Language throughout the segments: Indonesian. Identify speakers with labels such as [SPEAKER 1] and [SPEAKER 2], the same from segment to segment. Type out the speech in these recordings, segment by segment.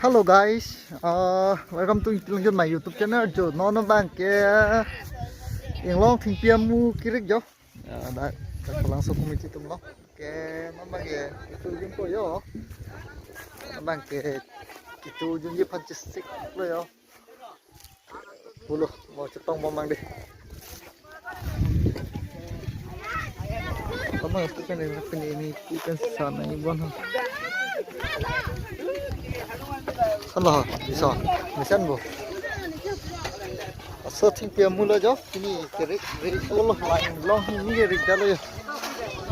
[SPEAKER 1] Hello guys, welcome to my YouTube channel. Jo non bang ke ing long thing piam mu kirik jo. Da palang so community tum lo. Ke non bang ke itu jum ko yo. Non bang ke itu jum ye phancistik lo yo. Bulu mo chetong mo mang di. Kamu itu kan ini kan sana ibon. Allah bisa misan bu so thing pia mula jo ini kerik Allah lain long ini kerik dalo yo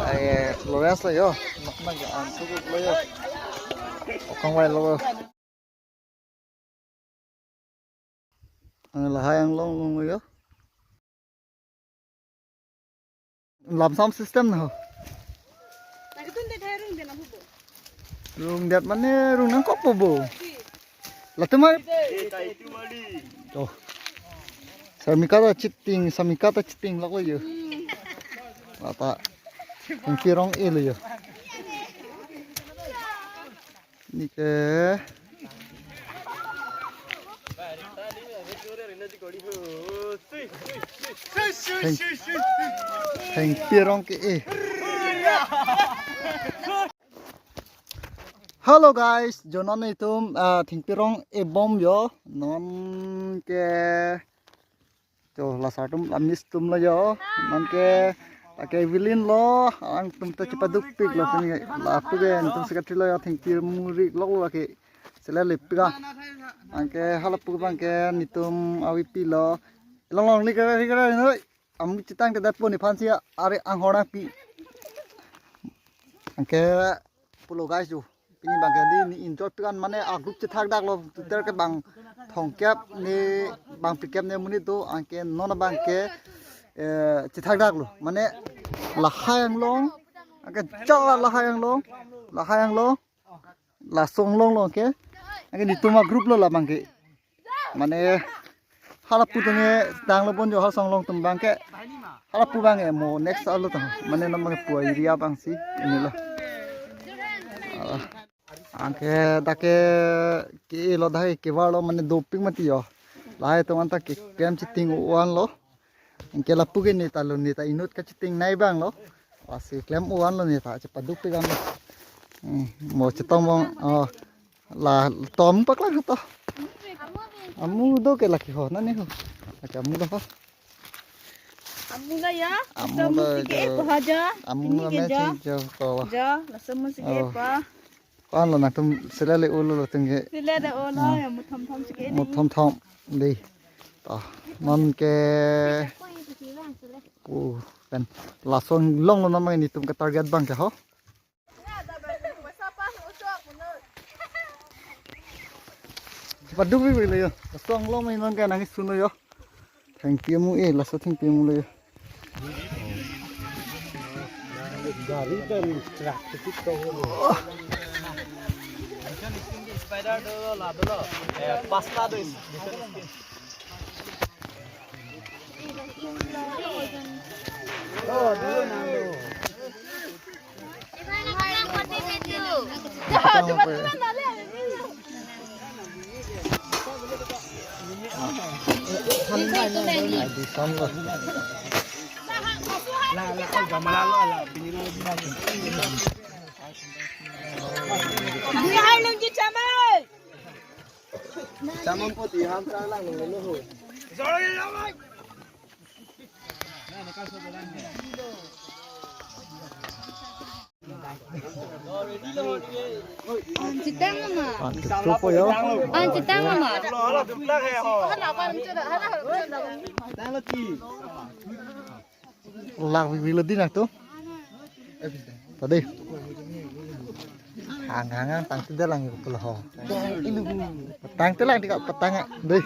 [SPEAKER 1] ay Lawrence lo yo nak an su lo yo okang wai lo là hai ang long yo làm xong system nào rung đẹp mana rung nang kopo bo là tụi mày oh samikata cheating lắc rồi là ta không kia rong e rồi ni ke thành kia rong ke e Hello guys, jonon itum thingpirong e bom yo non ke to la satum amis tum lo yo non ke take vilin lo ang tum ta chipaduk pik lo pini la pugen tum sekatri lo yo thingpir muri lo ke sela lepga ang ke halapu bang ke nitum awipi lo long ni ka noi am chitang te dapo ni phansia are ang hona pi ang ke pulo guys jo ini bagian ini intro kan mana agrup cetak dak lo ter ke bang thongkap ni bang pikap ni muni tu angke non bang ke cetak dak lo mana lahayang long angke cala lahayang long la song long lo ke angke ni tuma grup lo la bang ke mana halapu tenge dang lo bon jo hal song long tum bang ke halapu bang e mo next alo ta mana no bang puai ria bang si ini lo angke dake ke lo dai ke walo mane doping mati yo lai to anta ke kem chiting wan lo angke la puge ni ta lo ni ta inut ka chiting nai bang lo asi klem wan lo ni ta che paduk pe gan mo chitong bang la tom pak la to amu do ke la ki ho na ni ho acha amu do ho
[SPEAKER 2] amu la ya amu ke pa ja
[SPEAKER 1] amu me chi jo to
[SPEAKER 2] ja la samu ke pa
[SPEAKER 1] con là tum sele ulo lo tenge
[SPEAKER 2] sele da ola ya
[SPEAKER 1] một thom đi to non ke kan la son long lo namai ni tum ka target bang ke ho padu bi le yo song long mai non ka nang suno yo thank you mu e la so thank you mu le gari dan trak tik to spider do la do pasta do oh do na do
[SPEAKER 2] ibana kalang pati video
[SPEAKER 1] di samlo
[SPEAKER 3] la gamala lo ala biniro
[SPEAKER 2] Di hai lung ji chamai
[SPEAKER 1] chamam po ti ham tra lang lo ho
[SPEAKER 3] sorry la mai
[SPEAKER 2] Citang mama.
[SPEAKER 1] Cupo yo.
[SPEAKER 2] Citang mama.
[SPEAKER 3] lo dupla ke ho
[SPEAKER 1] Lang vi din tu. Tadi. Hang tang tidak lang ko ho. Tang te lang di ka patanga. Dei.